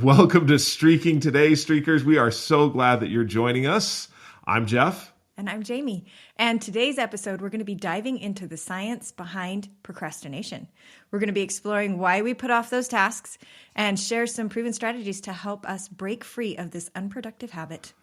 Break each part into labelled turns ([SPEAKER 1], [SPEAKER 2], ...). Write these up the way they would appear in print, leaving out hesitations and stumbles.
[SPEAKER 1] Welcome to Streaking today, Streakers. We are so glad that you're joining us. I'm Jeff.
[SPEAKER 2] And I'm Jami. And today's episode, we're going to be diving into the science behind procrastination. We're going to be exploring why we put off those tasks and share some proven strategies to help us break free of this unproductive habit.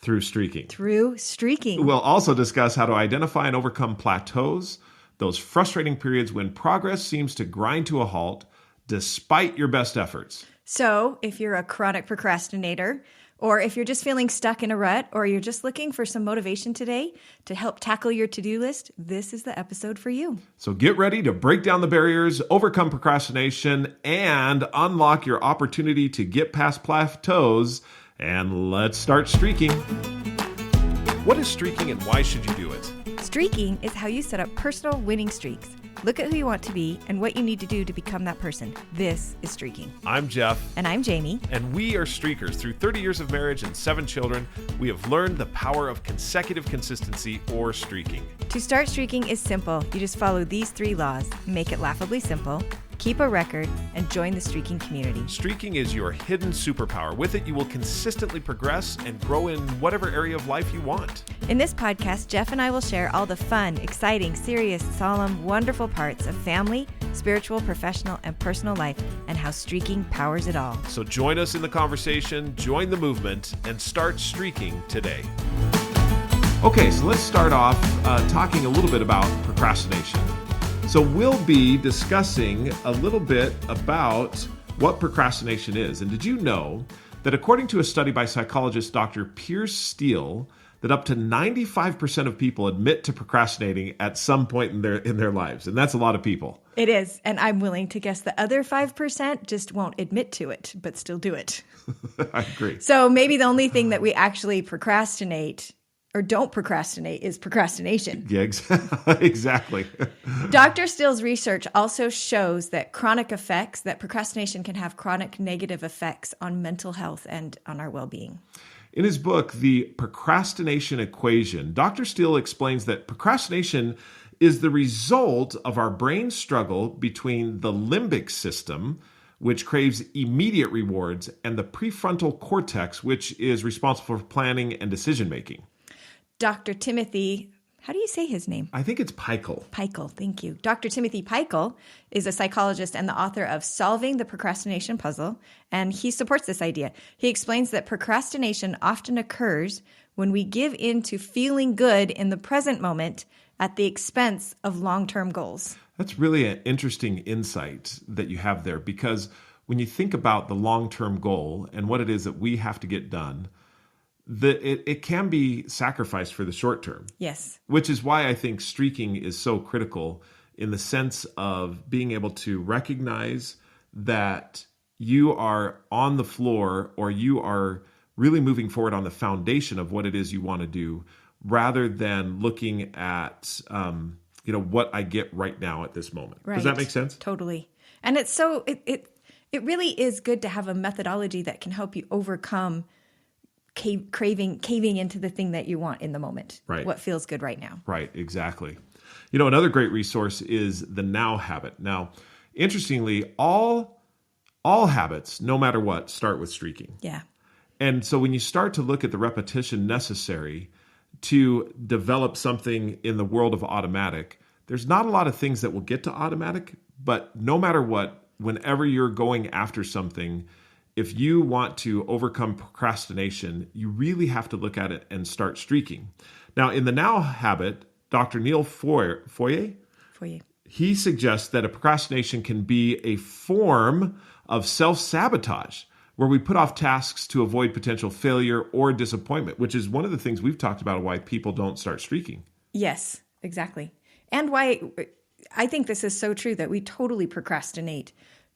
[SPEAKER 1] Through streaking.
[SPEAKER 2] We'll
[SPEAKER 1] also discuss how to identify and overcome plateaus, those frustrating periods when progress seems to grind to a halt despite your best efforts.
[SPEAKER 2] So if you're a chronic procrastinator, or if you're just feeling stuck in a rut, or you're just looking for some motivation today to help tackle your to-do list, this is the episode for you.
[SPEAKER 1] So get ready to break down the barriers, overcome procrastination, and unlock your opportunity to get past plateaus. And let's start streaking. What is streaking and why should you do it?
[SPEAKER 2] Streaking is how you set up personal winning streaks. Look at who you want to be and what you need to do to become that person. This is Streaking.
[SPEAKER 1] I'm Jeff.
[SPEAKER 2] And I'm Jami.
[SPEAKER 1] And we are streakers. Through 30 years of marriage and 7 children, we have learned the power of consecutive consistency or streaking.
[SPEAKER 2] To start streaking is simple. You just follow these 3 laws. Make it laughably simple, keep a record, and join the streaking community.
[SPEAKER 1] Streaking is your hidden superpower. With it, you will consistently progress and grow in whatever area of life you want.
[SPEAKER 2] In this podcast, Jeff and I will share all the fun, exciting, serious, solemn, wonderful parts of family, spiritual, professional, and personal life, and how streaking powers it all.
[SPEAKER 1] So join us in the conversation, join the movement, and start streaking today. Okay, so let's start off talking a little bit about procrastination. So we'll be discussing a little bit about what procrastination is. And did you know that according to a study by psychologist Dr. Piers Steele, that up to 95% of people admit to procrastinating at some point in their lives. And that's a lot of people.
[SPEAKER 2] It is. And I'm willing to guess the other 5% just won't admit to it, but still do it.
[SPEAKER 1] I agree.
[SPEAKER 2] So maybe the only thing that we actually procrastinate or don't procrastinate is procrastination.
[SPEAKER 1] Yeah, exactly.
[SPEAKER 2] Dr. Steele's research also shows that procrastination can have chronic negative effects on mental health and on our well-being.
[SPEAKER 1] In his book, The Procrastination Equation, Dr. Steele explains that procrastination is the result of our brain's struggle between the limbic system, which craves immediate rewards, and the prefrontal cortex, which is responsible for planning and decision-making.
[SPEAKER 2] Dr. Timothy, how do you say his name?
[SPEAKER 1] I think it's Peichel.
[SPEAKER 2] Peichel, thank you. Dr. Timothy Peichel is a psychologist and the author of Solving the Procrastination Puzzle, and he supports this idea. He explains that procrastination often occurs when we give in to feeling good in the present moment at the expense of long-term goals.
[SPEAKER 1] That's really an interesting insight that you have there, because when you think about the long-term goal and what it is that we have to get done, it can be sacrificed for the short term.
[SPEAKER 2] Yes.
[SPEAKER 1] Which is why I think streaking is so critical in the sense of being able to recognize that you are on the floor or you are really moving forward on the foundation of what it is you want to do, rather than looking at what I get right now at this moment.
[SPEAKER 2] Right.
[SPEAKER 1] Does that make sense?
[SPEAKER 2] Totally. And it's so it really is good to have a methodology that can help you overcome caving into the thing that you want in the moment.
[SPEAKER 1] Right.
[SPEAKER 2] What feels good right now.
[SPEAKER 1] Right, exactly. Another great resource is the Now Habit. Now, interestingly, all habits, no matter what, start with streaking.
[SPEAKER 2] Yeah.
[SPEAKER 1] And so when you start to look at the repetition necessary to develop something in the world of automatic, there's not a lot of things that will get to automatic, but no matter what, whenever you're going after something, if you want to overcome procrastination, you really have to look at it and start streaking. Now, in the Now Habit, Dr. Neil Foyer, he suggests that a procrastination can be a form of self-sabotage, where we put off tasks to avoid potential failure or disappointment, which is one of the things we've talked about why people don't start streaking.
[SPEAKER 2] Yes, exactly. And why I think this is so true that we totally procrastinate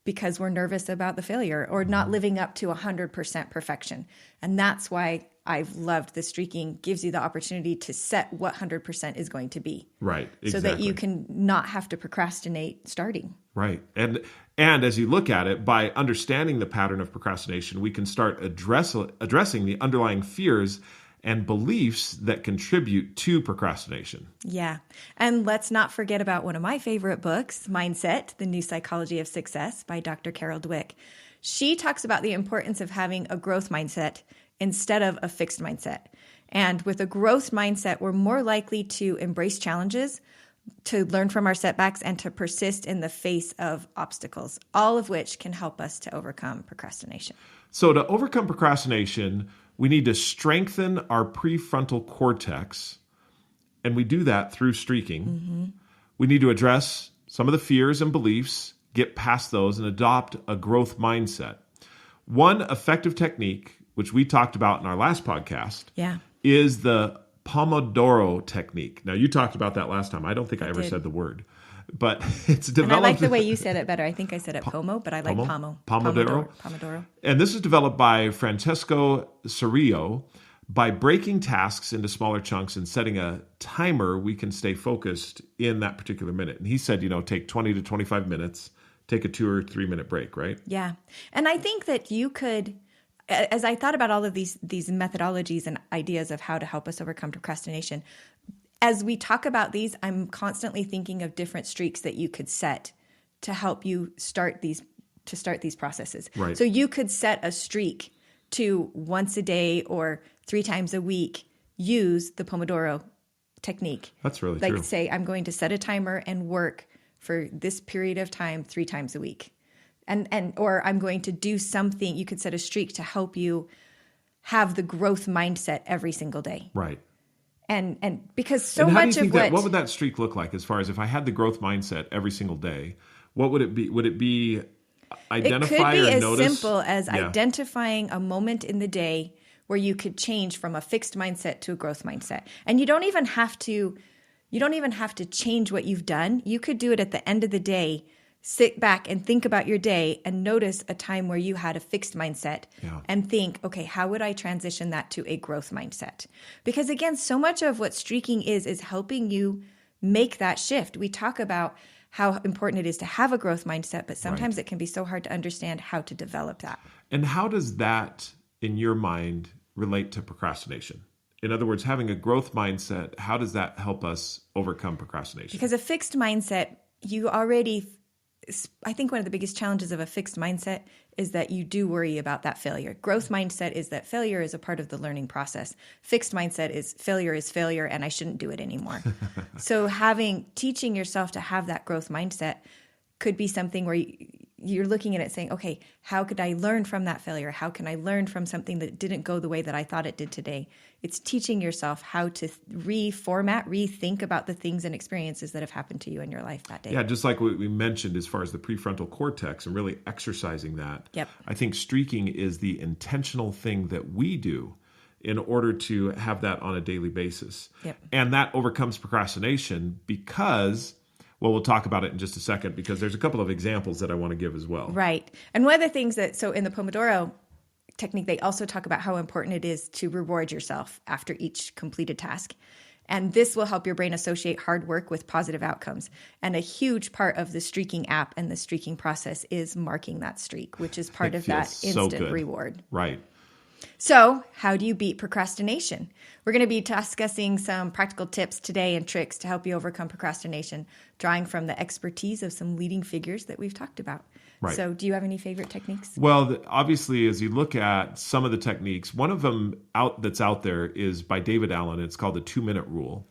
[SPEAKER 2] because we're nervous about the failure or not living up to 100% perfection. And that's why I've loved the streaking gives you the opportunity to set what 100% is going to be.
[SPEAKER 1] Right, exactly.
[SPEAKER 2] So that you can not have to procrastinate starting.
[SPEAKER 1] Right. And as you look at it, by understanding the pattern of procrastination, we can start addressing the underlying fears and beliefs that contribute to procrastination.
[SPEAKER 2] Yeah. And let's not forget about one of my favorite books, Mindset, The New Psychology of Success by Dr. Carol Dweck. She talks about the importance of having a growth mindset instead of a fixed mindset. And with a growth mindset, we're more likely to embrace challenges, to learn from our setbacks, and to persist in the face of obstacles, all of which can help us to overcome procrastination.
[SPEAKER 1] So to overcome procrastination, we need to strengthen our prefrontal cortex, and we do that through streaking. Mm-hmm. We need to address some of the fears and beliefs, get past those, and adopt a growth mindset. One effective technique, which we talked about in our last podcast, is the Pomodoro technique. Now, you talked about that last time. I don't think I ever said the word, but it's developed.
[SPEAKER 2] And I like the way you said it better. I think I said it Pomo, but I like
[SPEAKER 1] Pomodoro. And this is developed by Francesco Cirillo. By breaking tasks into smaller chunks and setting a timer, we can stay focused in that particular minute. And he said, take 20 to 25 minutes, take a 2 or 3 minute break, right?
[SPEAKER 2] Yeah. And I think that you could, as I thought about all of these methodologies and ideas of how to help us overcome procrastination, as we talk about these, I'm constantly thinking of different streaks that you could set to help you start these processes.
[SPEAKER 1] Right.
[SPEAKER 2] So you could set a streak to once a day or 3 times a week use the Pomodoro technique.
[SPEAKER 1] That's really true.
[SPEAKER 2] Like say, I'm going to set a timer and work for this period of time 3 times a week. Or I'm going to do something. You could set a streak to help you have the growth mindset every single day.
[SPEAKER 1] Right.
[SPEAKER 2] And because so much of
[SPEAKER 1] what would that streak look like as far as if I had the growth mindset every single day? What would it be? Would it be identify or notice?
[SPEAKER 2] It could be as simple as identifying a moment in the day where you could change from a fixed mindset to a growth mindset. And you don't even have to change what you've done. You could do it at the end of the day. Sit back and think about your day and notice a time where you had a fixed mindset and think, okay, how would I transition that to a growth mindset? Because again, so much of what streaking is helping you make that shift. We talk about how important it is to have a growth mindset, but sometimes it can be so hard to understand how to develop that.
[SPEAKER 1] And how does that, in your mind, relate to procrastination? In other words, having a growth mindset, how does that help us overcome procrastination?
[SPEAKER 2] Because a fixed mindset, I think one of the biggest challenges of a fixed mindset is that you do worry about that failure. Growth mindset is that failure is a part of the learning process. Fixed mindset is failure and I shouldn't do it anymore. So teaching yourself to have that growth mindset could be something where you're looking at it saying, okay, how could I learn from that failure? How can I learn from something that didn't go the way that I thought it did today? It's teaching yourself how to rethink about the things and experiences that have happened to you in your life that day.
[SPEAKER 1] Yeah, just like what we mentioned as far as the prefrontal cortex and really exercising that.
[SPEAKER 2] Yep.
[SPEAKER 1] I think streaking is the intentional thing that we do in order to have that on a daily basis.
[SPEAKER 2] Yep.
[SPEAKER 1] And that overcomes procrastination because... Well, we'll talk about it in just a second because there's a couple of examples that I want to give as well.
[SPEAKER 2] Right. And one of the things so in the Pomodoro technique, they also talk about how important it is to reward yourself after each completed task. And this will help your brain associate hard work with positive outcomes. And a huge part of the streaking app and the streaking process is marking that streak, which is part of that instant reward.
[SPEAKER 1] Right.
[SPEAKER 2] So how do you beat procrastination? We're going to be discussing some practical tips today and tricks to help you overcome procrastination, drawing from the expertise of some leading figures that we've talked about.
[SPEAKER 1] Right.
[SPEAKER 2] So do you have any favorite techniques?
[SPEAKER 1] Well, obviously, as you look at some of the techniques, one of them that's out there is by David Allen. It's called the 2-minute rule.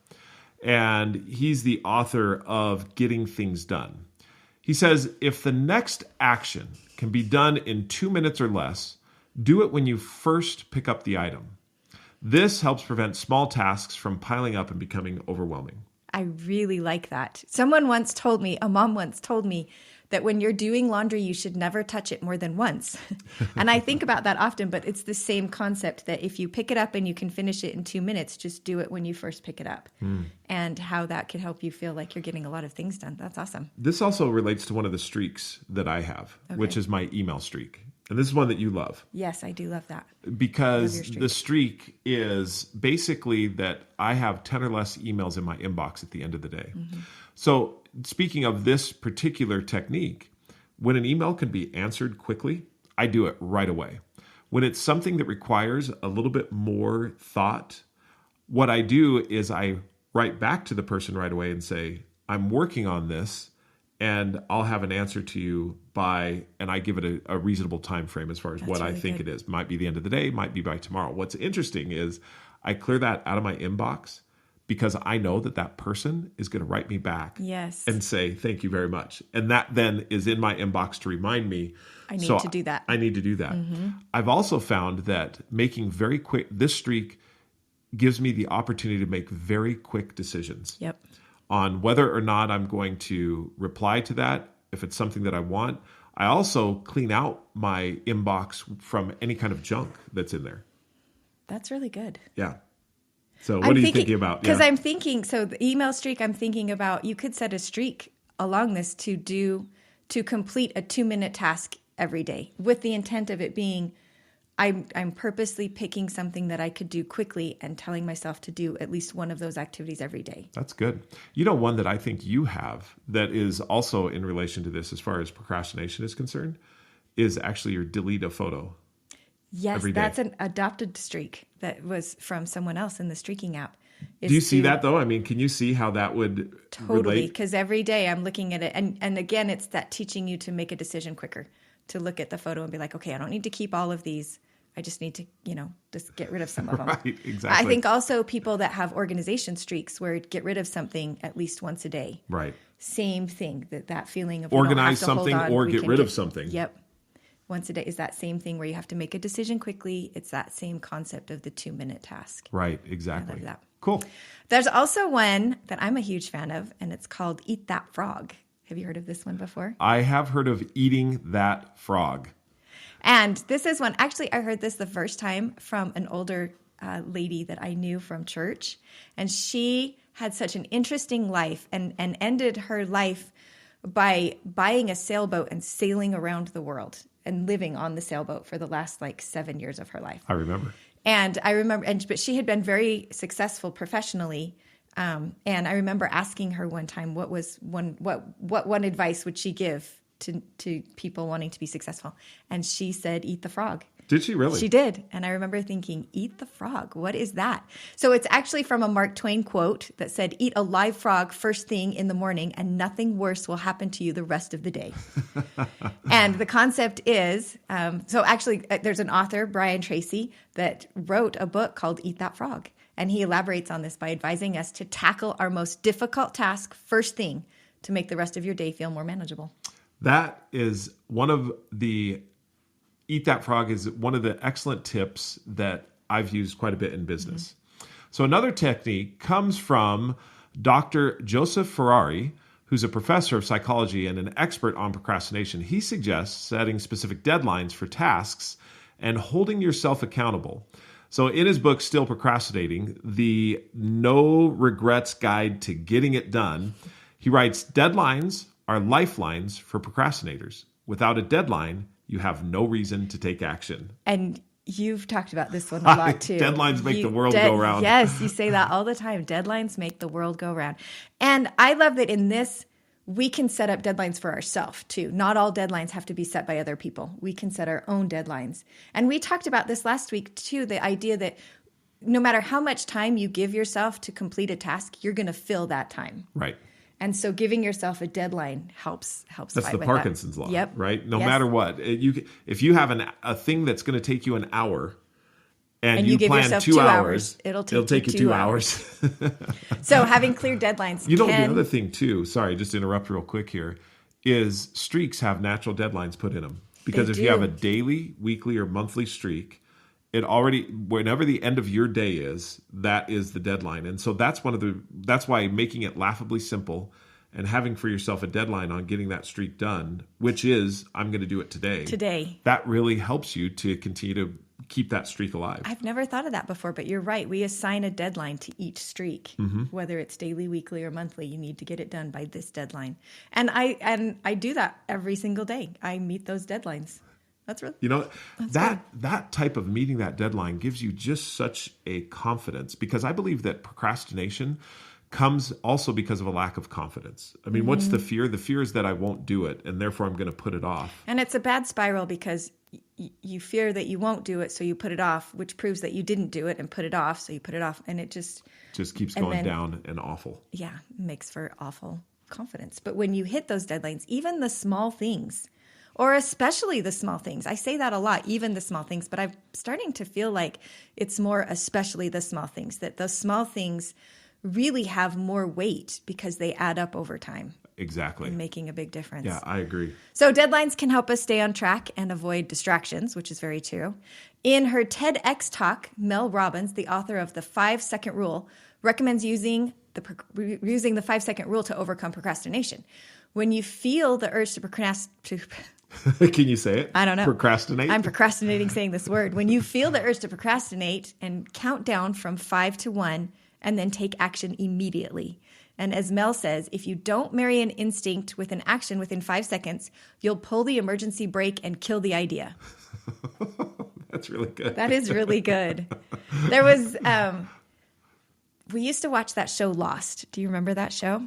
[SPEAKER 1] And he's the author of Getting Things Done. He says, if the next action can be done in 2 minutes or less, do it when you first pick up the item. This helps prevent small tasks from piling up and becoming overwhelming.
[SPEAKER 2] I really like that. A mom once told me that when you're doing laundry, you should never touch it more than once. And I think about that often, but it's the same concept that if you pick it up and you can finish it in 2 minutes, just do it when you first pick it up. And how that could help you feel like you're getting a lot of things done. That's awesome.
[SPEAKER 1] This also relates to one of the streaks that I have, which is my email streak. And this is one that you love.
[SPEAKER 2] Yes, I do love that.
[SPEAKER 1] Because the streak is basically that I have 10 or less emails in my inbox at the end of the day. Mm-hmm. So speaking of this particular technique, when an email can be answered quickly, I do it right away. When it's something that requires a little bit more thought, what I do is I write back to the person right away and say, I'm working on this, and I'll have an answer to you by, and I give it a reasonable time frame as far as what I think it is. Might be the end of the day, might be by tomorrow. What's interesting is I clear that out of my inbox because I know that person is going to write me back and say, thank you very much. And that then is in my inbox to remind me.
[SPEAKER 2] I need to do that.
[SPEAKER 1] I need to do that. Mm-hmm. I've also found that making very quick, this streak gives me the opportunity to make very quick decisions.
[SPEAKER 2] Yep.
[SPEAKER 1] On whether or not I'm going to reply to that, if it's something that I want. I also clean out my inbox from any kind of junk that's in there.
[SPEAKER 2] That's really good.
[SPEAKER 1] Yeah. So what are you thinking about?
[SPEAKER 2] Because I'm thinking, so the email streak, I'm thinking about, you could set a streak along this to complete a 2-minute task every day with the intent of it being, I'm purposely picking something that I could do quickly and telling myself to do at least one of those activities every day.
[SPEAKER 1] That's good. You know, one that I think you have that is also in relation to this as far as procrastination is concerned is actually your delete a photo.
[SPEAKER 2] Yes, that's an adopted streak that was from someone else in the streaking app.
[SPEAKER 1] Do you see that though? I mean, can you see how that would
[SPEAKER 2] totally? Because every day I'm looking at it. And again, it's that teaching you to make a decision quicker, to look at the photo and be like, okay, I don't need to keep all of these. I just need to, just get rid of some of them.
[SPEAKER 1] Right, exactly.
[SPEAKER 2] I think also people that have organization streaks where get rid of something at least once a day.
[SPEAKER 1] Right.
[SPEAKER 2] Same thing, that feeling of
[SPEAKER 1] organize something or get rid of something.
[SPEAKER 2] Yep. Once a day is that same thing where you have to make a decision quickly. It's that same concept of the 2-minute task.
[SPEAKER 1] Right, exactly.
[SPEAKER 2] I love that.
[SPEAKER 1] Cool.
[SPEAKER 2] There's also one that I'm a huge fan of, and it's called Eat That Frog. Have you heard of this one before?
[SPEAKER 1] I have heard of eating that frog.
[SPEAKER 2] And this is one, actually, I heard this the first time from an older lady that I knew from church. And she had such an interesting life and ended her life by buying a sailboat and sailing around the world and living on the sailboat for the last 7 years of her life.
[SPEAKER 1] I remember.
[SPEAKER 2] And I remember, but she had been very successful professionally. And I remember asking her one time, what one advice would she give to people wanting to be successful? And she said, eat the frog.
[SPEAKER 1] Did she really?
[SPEAKER 2] She did. And I remember thinking, eat the frog. What is that? So it's actually from a Mark Twain quote that said, eat a live frog first thing in the morning and nothing worse will happen to you the rest of the day. And the concept is, so actually there's an author, Brian Tracy, that wrote a book called Eat That Frog. And he elaborates on this by advising us to tackle our most difficult task first thing to make the rest of your day feel more manageable.
[SPEAKER 1] That is one of the Eat That Frog is one of the excellent tips that I've used quite a bit in business. Mm-hmm. So another technique comes from Dr. Joseph Ferrari, who's a professor of psychology and an expert on procrastination. He suggests setting specific deadlines for tasks and holding yourself accountable. So in his book, Still Procrastinating, the No Regrets Guide to Getting It Done, he writes, deadlines are lifelines for procrastinators. Without a deadline, you have no reason to take action.
[SPEAKER 2] And you've talked about this one a lot too.
[SPEAKER 1] Deadlines make the world go round.
[SPEAKER 2] Yes, you say that all the time. Deadlines make the world go round. And I love that in this, we can set up deadlines for ourselves too. Not all deadlines have to be set by other people. We can set our own deadlines. And we talked about this last week too, the idea that no matter how much time you give yourself to complete a task, you're going to fill that time.
[SPEAKER 1] Right.
[SPEAKER 2] And so giving yourself a deadline helps
[SPEAKER 1] That's the Parkinson's law,
[SPEAKER 2] yep.
[SPEAKER 1] right? No matter what. If you have a thing that's going to take you an hour and you plan 2 hours, it'll take you 2 hours.
[SPEAKER 2] So having clear deadlines.
[SPEAKER 1] The other thing too, sorry, just to interrupt real quick here, is streaks have natural deadlines put in them. Because if you have a daily, weekly, or monthly streak, whenever the end of your day is, that is the deadline. And so that's why making it laughably simple and having for yourself a deadline on getting that streak done, which is, I'm going to do it today. That really helps you to continue to keep that streak alive.
[SPEAKER 2] I've never thought of that before, but you're right. We assign a deadline to each streak, whether it's daily, weekly, or monthly. You need to get it done by this deadline. And I do that every single day. I meet those deadlines. That's really that type of meeting that deadline gives you just such a confidence, because I believe that procrastination comes also because of a lack of confidence. I mean, what's the fear? The fear is that I won't do it, and therefore I'm going to put it off. And it's a bad spiral because you fear that you won't do it, so you put it off, which proves that you didn't do it and put it off, so you put it off, and it just keeps going down and awful. Yeah, makes for awful confidence. But when you hit those deadlines, even the small things, or especially the small things, I say that a lot, even the small things, but I'm starting to feel like it's more especially the small things, that those small things really have more weight because they add up over time.
[SPEAKER 1] Exactly.
[SPEAKER 2] And making a big difference.
[SPEAKER 1] Yeah, I agree.
[SPEAKER 2] So deadlines can help us stay on track and avoid distractions, which is very true. In her TEDx talk, Mel Robbins, the author of The 5-Second Rule, recommends using the 5-second rule to overcome procrastination. When you feel the urge to procrastinate...
[SPEAKER 1] Can you say it?
[SPEAKER 2] I don't know.
[SPEAKER 1] Procrastinate?
[SPEAKER 2] I'm procrastinating saying this word. When you feel the urge to procrastinate, and count down from 5 to 1 and then take action immediately. And as Mel says, if you don't marry an instinct with an action within 5 seconds, you'll pull the emergency brake and kill the idea.
[SPEAKER 1] That's really good.
[SPEAKER 2] That is really good. There was, we used to watch that show Lost. Do you remember that show?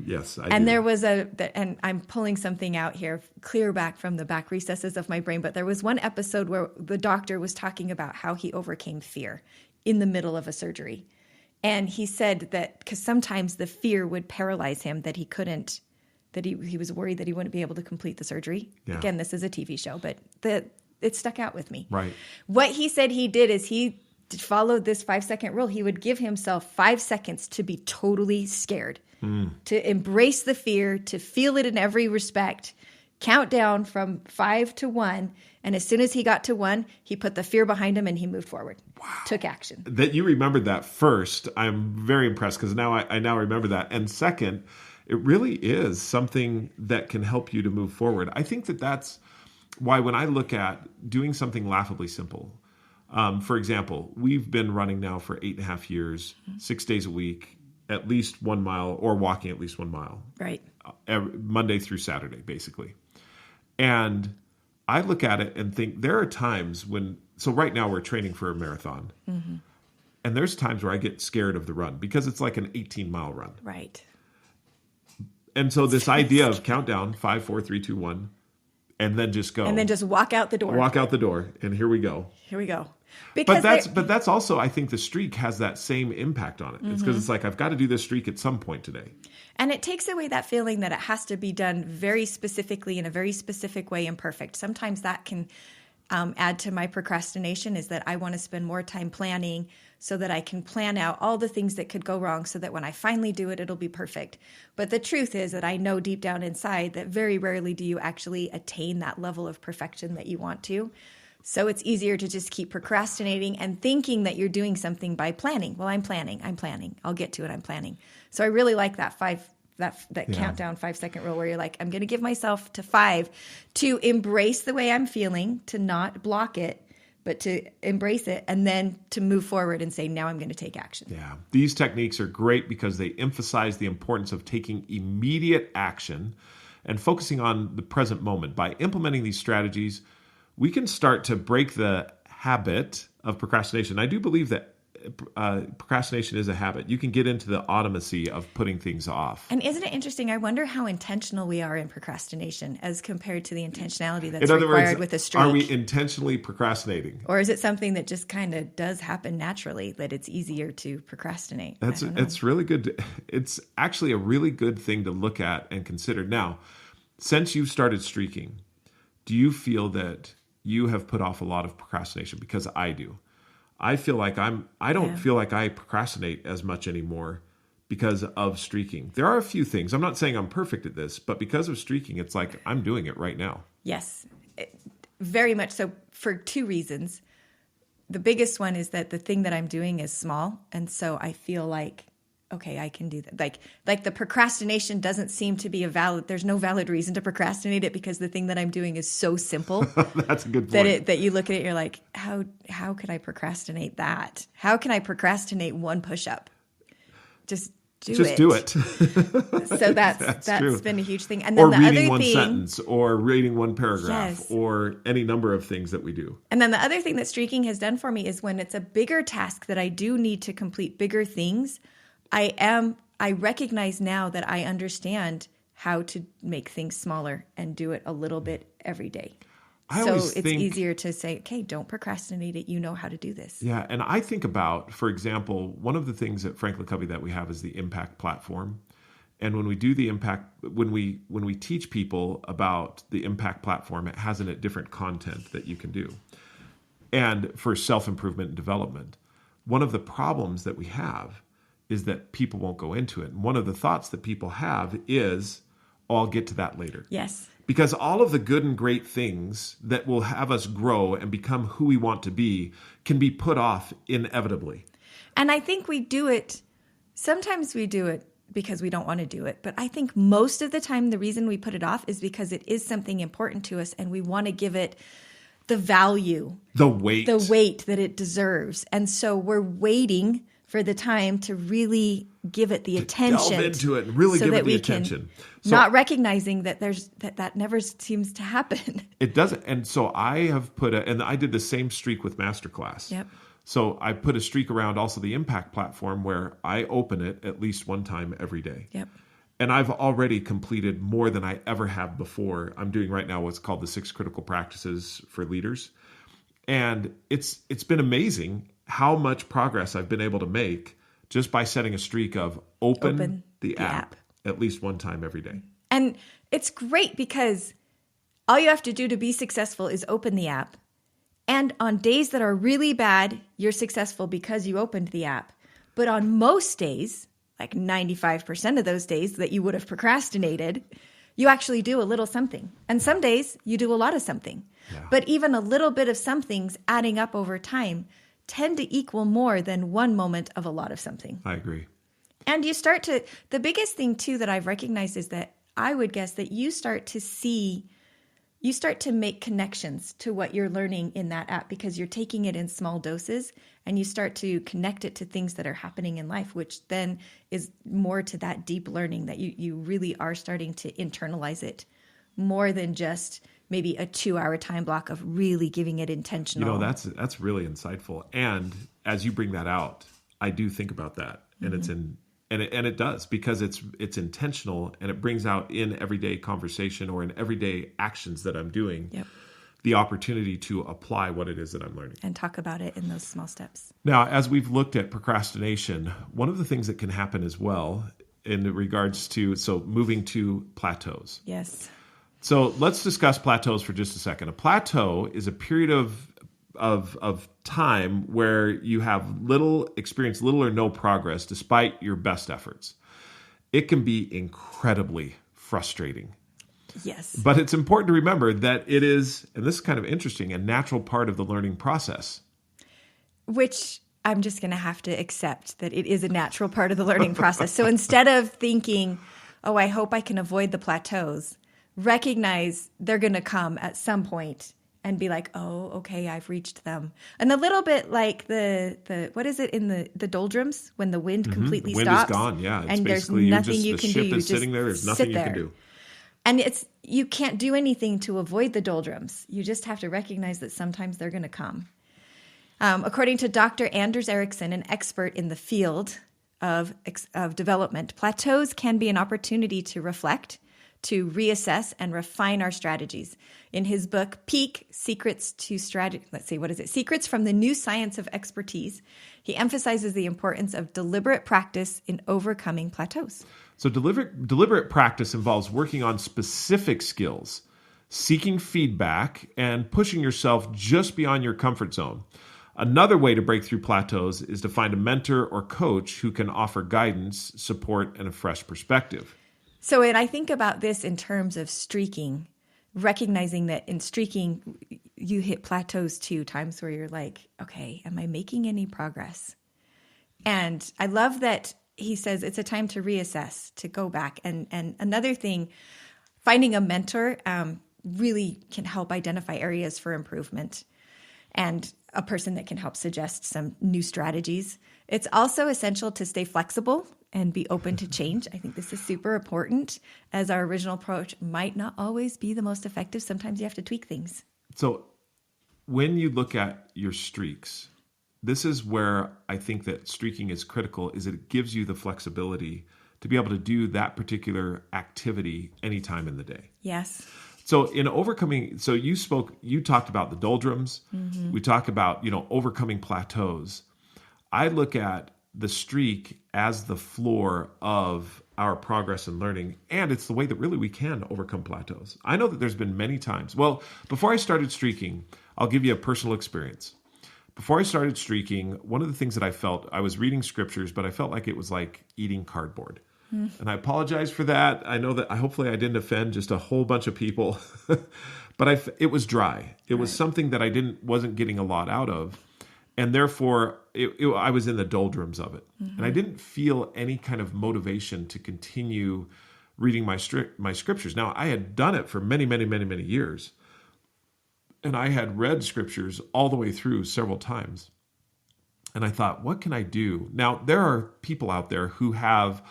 [SPEAKER 1] Yes, I do.
[SPEAKER 2] And there was and I'm pulling something out here, clear back from the back recesses of my brain, but there was one episode where the doctor was talking about how he overcame fear in the middle of a surgery. And he said that because sometimes the fear would paralyze him, that he couldn't, that he was worried that he wouldn't be able to complete the surgery. Yeah. Again, this is a TV show, but it stuck out with me.
[SPEAKER 1] Right.
[SPEAKER 2] What he said he did is he followed this 5-second rule. He would give himself 5 seconds to be totally scared, to embrace the fear, to feel it in every respect, count down from 5 to 1. And as soon as he got to 1, he put the fear behind him and he moved forward. Wow. Took action.
[SPEAKER 1] That you remembered that first, I'm very impressed because now I now remember that. And second, it really is something that can help you to move forward. I think that's why when I look at doing something laughably simple, for example, we've been running now for 8.5 years, 6 days a week, at least 1 mile or walking at least 1 mile.
[SPEAKER 2] Right.
[SPEAKER 1] Monday through Saturday, basically. And I look at it and think there are times when, so right now we're training for a marathon. Mm-hmm. And there's times where I get scared of the run because it's like an 18-mile run.
[SPEAKER 2] Right.
[SPEAKER 1] And so this idea of countdown, 5, 4, 3, 2, 1, and then just go.
[SPEAKER 2] And then just walk out the door.
[SPEAKER 1] Walk out the door, and here we go.
[SPEAKER 2] Here we go.
[SPEAKER 1] But that's also, I think the streak has that same impact on it. It's because it's like, I've got to do this streak at some point today.
[SPEAKER 2] And it takes away that feeling that it has to be done very specifically in a very specific way and perfect. Sometimes that can add to my procrastination, is that I want to spend more time planning so that I can plan out all the things that could go wrong so that when I finally do it, it'll be perfect. But the truth is that I know deep down inside that very rarely do you actually attain that level of perfection that you want to. So it's easier to just keep procrastinating and thinking that you're doing something by planning. Well, I'm planning. I'll get to it. I'm planning. So I really like that countdown 5-second rule where you're like, I'm going to give myself to 5 to embrace the way I'm feeling, to not block it, but to embrace it, and then to move forward and say, now I'm going to take action.
[SPEAKER 1] Yeah. These techniques are great because they emphasize the importance of taking immediate action and focusing on the present moment. By implementing these strategies, we can start to break the habit of procrastination. I do believe that procrastination is a habit. You can get into the automacy of putting things off.
[SPEAKER 2] And isn't it interesting? I wonder how intentional we are in procrastination as compared to the intentionality that's required with a streak.
[SPEAKER 1] Are we intentionally procrastinating?
[SPEAKER 2] Or is it something that just kind of does happen naturally, that it's easier to procrastinate?
[SPEAKER 1] It's really good. It's actually a really good thing to look at and consider. Now, since you've started streaking, do you feel that you have put off a lot of procrastination? Because I do. I feel like I don't feel like I procrastinate as much anymore because of streaking. There are a few things. I'm not saying I'm perfect at this, but because of streaking, it's like I'm doing it right now.
[SPEAKER 2] Yes, very much so, for 2 reasons. The biggest one is that the thing that I'm doing is small. And so I feel like, okay, I can do that. Like the procrastination doesn't seem to be there's no valid reason to procrastinate it because the thing that I'm doing is so simple.
[SPEAKER 1] That's a good point.
[SPEAKER 2] That you look at it, you're like, how could I procrastinate that? How can I procrastinate 1 push-up? Just do it. So that's been a huge thing. And then
[SPEAKER 1] or reading one sentence, or reading 1 paragraph, or any number of things that we do.
[SPEAKER 2] And then the other thing that streaking has done for me is when it's a bigger task that I do need to complete bigger things, I recognize now that I understand how to make things smaller and do it a little bit every day. So it's easier to say, okay, don't procrastinate it. You know how to do this.
[SPEAKER 1] Yeah. And I think about, for example, one of the things at Franklin Covey that we have is the impact platform. And when we do the impact, when we teach people about the impact platform, it has in it different content that you can do. And for self-improvement and development, one of the problems that we have is that people won't go into it. And one of the thoughts that people have is, oh, I'll get to that later.
[SPEAKER 2] Yes. Because
[SPEAKER 1] all of the good and great things that will have us grow and become who we want to be can be put off inevitably.
[SPEAKER 2] And I think we do it, sometimes we do it because we don't want to do it. But I think most of the time the reason we put it off is because it is something important to us and we want to give it the value,
[SPEAKER 1] the weight
[SPEAKER 2] that it deserves. And so we're waiting for the time to really give it the attention.
[SPEAKER 1] Delve into it and really give it the attention.
[SPEAKER 2] Not recognizing that that never seems to happen.
[SPEAKER 1] It doesn't. And so I have and I did the same streak with Masterclass.
[SPEAKER 2] Yep.
[SPEAKER 1] So I put a streak around also the impact platform where I open it at least one time every day.
[SPEAKER 2] Yep.
[SPEAKER 1] And I've already completed more than I ever have before. I'm doing right now what's called the 6 critical practices for leaders. And it's been amazing how much progress I've been able to make just by setting a streak of open the app at least one time every day.
[SPEAKER 2] And it's great because all you have to do to be successful is open the app. And on days that are really bad, you're successful because you opened the app. But on most days, like 95% of those days that you would have procrastinated, you actually do a little something. And some days you do a lot of something. Yeah. But even a little bit of somethings adding up over time tend to equal more than one moment of a lot of something.
[SPEAKER 1] I agree.
[SPEAKER 2] And the biggest thing too that I've recognized is that I would guess that you start to make connections to what you're learning in that app because you're taking it in small doses and you start to connect it to things that are happening in life, which then is more to that deep learning that you really are starting to internalize it more than just maybe a 2-hour time block of really giving it intentional.
[SPEAKER 1] That's really insightful. And as you bring that out, I do think about that. And it does because it's intentional and it brings out in everyday conversation or in everyday actions that I'm doing the opportunity to apply what it is that I'm learning.
[SPEAKER 2] And talk about it in those small steps.
[SPEAKER 1] Now, as we've looked at procrastination, one of the things that can happen as well in regards to, moving to plateaus.
[SPEAKER 2] Yes.
[SPEAKER 1] So let's discuss plateaus for just a second. A plateau is a period of time where you have little or no progress despite your best efforts. It can be incredibly frustrating.
[SPEAKER 2] Yes.
[SPEAKER 1] But it's important to remember that it is, and this is kind of interesting, a natural part of the learning process.
[SPEAKER 2] Which I'm just going to have to accept that it is a natural part of the learning process. So instead of thinking, oh, I hope I can avoid the plateaus, recognize they're going to come at some point and be like, oh, okay, I've reached them. And a little bit like the what is it in the doldrums when the wind completely stops?
[SPEAKER 1] Wind is gone, yeah.
[SPEAKER 2] And there's nothing you can do.
[SPEAKER 1] The ship is sitting there. There's nothing you can do.
[SPEAKER 2] And you can't do anything to avoid the doldrums. You just have to recognize that sometimes they're going to come. According to Dr. Anders Ericsson, an expert in the field of development, plateaus can be an opportunity to reflect, to reassess and refine our strategies. In his book, Peak, Secrets from the New Science of Expertise, he emphasizes the importance of deliberate practice in overcoming plateaus.
[SPEAKER 1] So deliberate practice involves working on specific skills, seeking feedback, and pushing yourself just beyond your comfort zone. Another way to break through plateaus is to find a mentor or coach who can offer guidance, support, and a fresh perspective.
[SPEAKER 2] So when I think about this in terms of streaking, recognizing that in streaking, you hit plateaus too, times where you're like, okay, am I making any progress? And I love that he says it's a time to reassess, to go back. And another thing, finding a mentor really can help identify areas for improvement and a person that can help suggest some new strategies. It's also essential to stay flexible and be open to change. I think this is super important, as our original approach might not always be the most effective. Sometimes you have to tweak things.
[SPEAKER 1] So when you look at your streaks, this is where I think that streaking is critical, is it gives you the flexibility to be able to do that particular activity anytime in the day.
[SPEAKER 2] Yes.
[SPEAKER 1] So in overcoming, you talked about the doldrums. Mm-hmm. We talk about, overcoming plateaus. I look at the streak as the floor of our progress and learning. And it's the way that really we can overcome plateaus. I know that there's been many times. Well, before I started streaking, I'll give you a personal experience. Before I started streaking, one of the things that I felt, I was reading scriptures, but I felt like it was like eating cardboard. And I apologize for that. I know that hopefully I didn't offend just a whole bunch of people, but it was dry. It was something that I wasn't getting a lot out of. And therefore, I was in the doldrums of it. And I didn't feel any kind of motivation to continue reading my scriptures. Now, I had done it for many, many, many, many years. And I had read scriptures all the way through several times. And I thought, what can I do? Now, there are people out there who have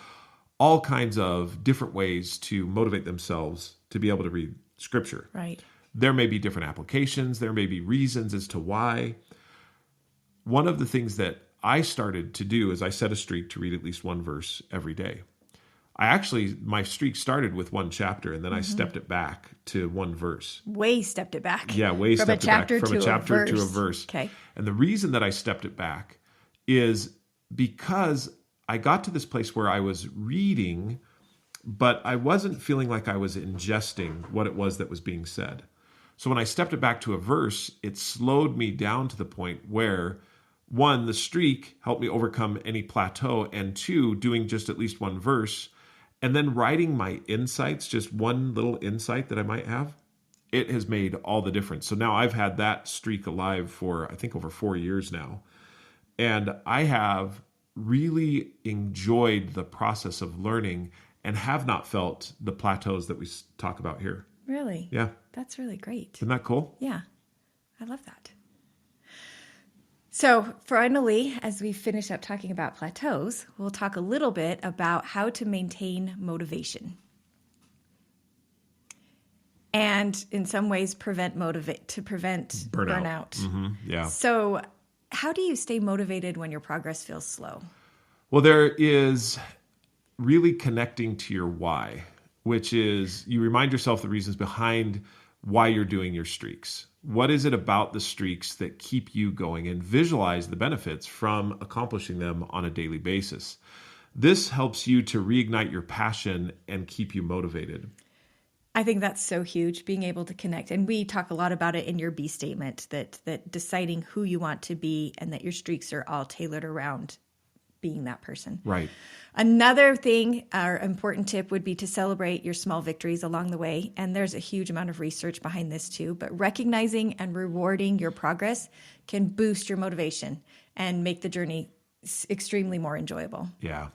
[SPEAKER 1] all kinds of different ways to motivate themselves to be able to read scripture.
[SPEAKER 2] Right.
[SPEAKER 1] There may be different applications. There may be reasons as to why. One of the things that I started to do is I set a streak to read at least one verse every day. My streak started with one chapter, and then I stepped it back to one verse.
[SPEAKER 2] Way stepped it back.
[SPEAKER 1] Yeah, way stepped it back. From a chapter to a verse.
[SPEAKER 2] Okay.
[SPEAKER 1] And the reason that I stepped it back is because I got to this place where I was reading, but I wasn't feeling like I was ingesting what it was that was being said. So when I stepped it back to a verse, it slowed me down to the point where, one, the streak helped me overcome any plateau, and two, doing just at least one verse, and then writing my insights, just one little insight that I might have, it has made all the difference. So now I've had that streak alive for, I think, over 4 years now. And I have really enjoyed the process of learning and have not felt the plateaus that we talk about here.
[SPEAKER 2] Really?
[SPEAKER 1] Yeah.
[SPEAKER 2] That's really great.
[SPEAKER 1] Isn't that cool?
[SPEAKER 2] Yeah. I love that. So finally, as we finish up talking about plateaus, we'll talk a little bit about how to maintain motivation. And in some ways prevent burnout.
[SPEAKER 1] Mm-hmm. Yeah.
[SPEAKER 2] So how do you stay motivated when your progress feels slow?
[SPEAKER 1] Well, there is really connecting to your why, which is you remind yourself the reasons behind why you're doing your streaks. What is it about the streaks that keep you going, and visualize the benefits from accomplishing them on a daily basis. This helps you to reignite your passion and keep you motivated.
[SPEAKER 2] I think that's so huge, being able to connect. And we talk a lot about it in your B statement, that deciding who you want to be and that your streaks are all tailored around being that person.
[SPEAKER 1] Right.
[SPEAKER 2] Another thing, our important tip would be to celebrate your small victories along the way. And there's a huge amount of research behind this too. But recognizing and rewarding your progress can boost your motivation and make the journey extremely more enjoyable.
[SPEAKER 1] Yeah.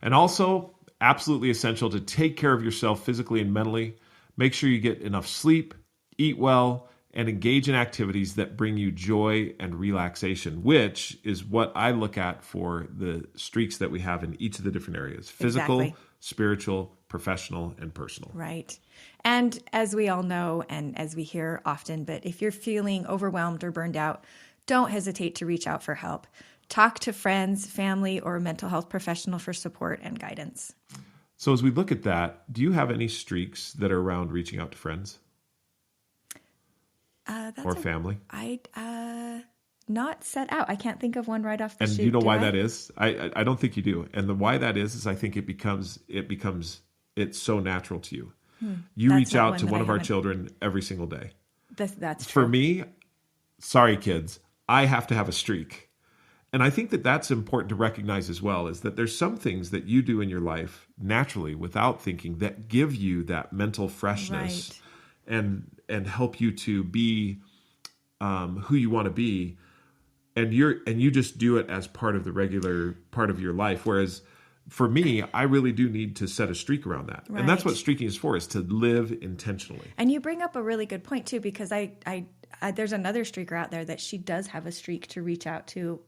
[SPEAKER 1] And also, absolutely essential to take care of yourself physically and mentally. Make sure you get enough sleep, eat well, and engage in activities that bring you joy and relaxation, which is what I look at for the streaks that we have in each of the different areas: physical,
[SPEAKER 2] Exactly.
[SPEAKER 1] spiritual, professional, and personal.
[SPEAKER 2] Right. And as we all know, and as we hear often, but if you're feeling overwhelmed or burned out, don't hesitate to reach out for help. Talk to friends, family, or a mental health professional for support and guidance.
[SPEAKER 1] So as we look at that, do you have any streaks that are around reaching out to friends or family?
[SPEAKER 2] Not set out. I can't think of one right off the
[SPEAKER 1] And
[SPEAKER 2] shoot.
[SPEAKER 1] do you know why
[SPEAKER 2] I?
[SPEAKER 1] that is? I don't think you do. And the why that is I think it's so natural to you. You
[SPEAKER 2] That's
[SPEAKER 1] reach
[SPEAKER 2] not
[SPEAKER 1] out
[SPEAKER 2] one
[SPEAKER 1] to
[SPEAKER 2] that
[SPEAKER 1] one
[SPEAKER 2] I
[SPEAKER 1] of our
[SPEAKER 2] haven't-
[SPEAKER 1] children every single day.
[SPEAKER 2] That's
[SPEAKER 1] For
[SPEAKER 2] true.
[SPEAKER 1] me, sorry kids, I have to have a streak. And I think that that's important to recognize as well, is that there's some things that you do in your life naturally without thinking that give you that mental freshness and help you to be who you want to be. And you just do it as part of the regular part of your life. Whereas for me, I really do need to set a streak around that.
[SPEAKER 2] Right.
[SPEAKER 1] And that's what streaking is for, is to live intentionally.
[SPEAKER 2] And you bring up a really good point too, because I there's another streaker out there that she does have a streak to reach out to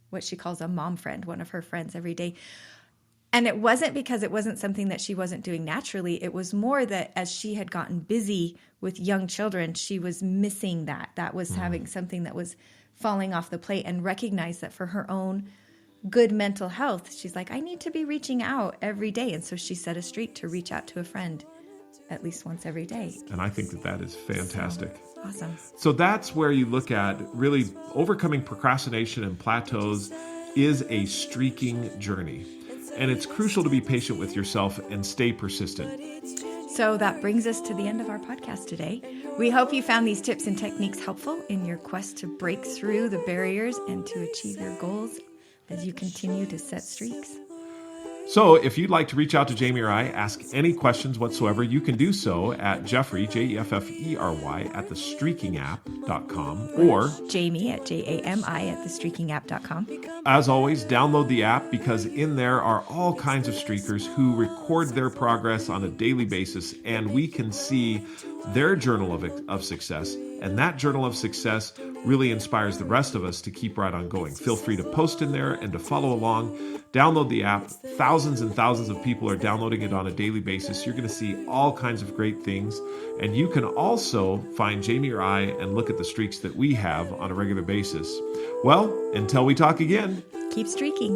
[SPEAKER 2] what she calls a mom friend, one of her friends every day. And it wasn't because it wasn't something that she wasn't doing naturally. It was more that as she had gotten busy with young children, she was missing that. That was having something that was falling off the plate, and recognized that for her own good mental health, she's like, I need to be reaching out every day. And so she set a streak to reach out to a friend at least once every day.
[SPEAKER 1] And I think that that is fantastic.
[SPEAKER 2] Awesome.
[SPEAKER 1] So that's where you look at really overcoming procrastination and plateaus is a streaking journey, and it's crucial to be patient with yourself and stay persistent.
[SPEAKER 2] So that brings us to the end of our podcast today. We hope you found these tips and techniques helpful in your quest to break through the barriers and to achieve your goals as you continue to set streaks.
[SPEAKER 1] So if you'd like to reach out to Jami or I, ask any questions whatsoever, you can do so at Jeffrey, Jeffery, at thestreakingapp.com or
[SPEAKER 2] Jami at Jami at thestreakingapp.com.
[SPEAKER 1] As always, download the app because in there are all kinds of streakers who record their progress on a daily basis, and we can see their journal of success. And that journal of success really inspires the rest of us to keep right on going. Feel free to post in there and to follow along. Download the app. Thousands and thousands of people are downloading it on a daily basis. You're going to see all kinds of great things. And you can also find Jami or I and look at the streaks that we have on a regular basis. Well, until we talk again,
[SPEAKER 2] keep streaking.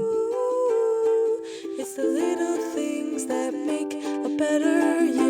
[SPEAKER 3] It's the little things that make a better you.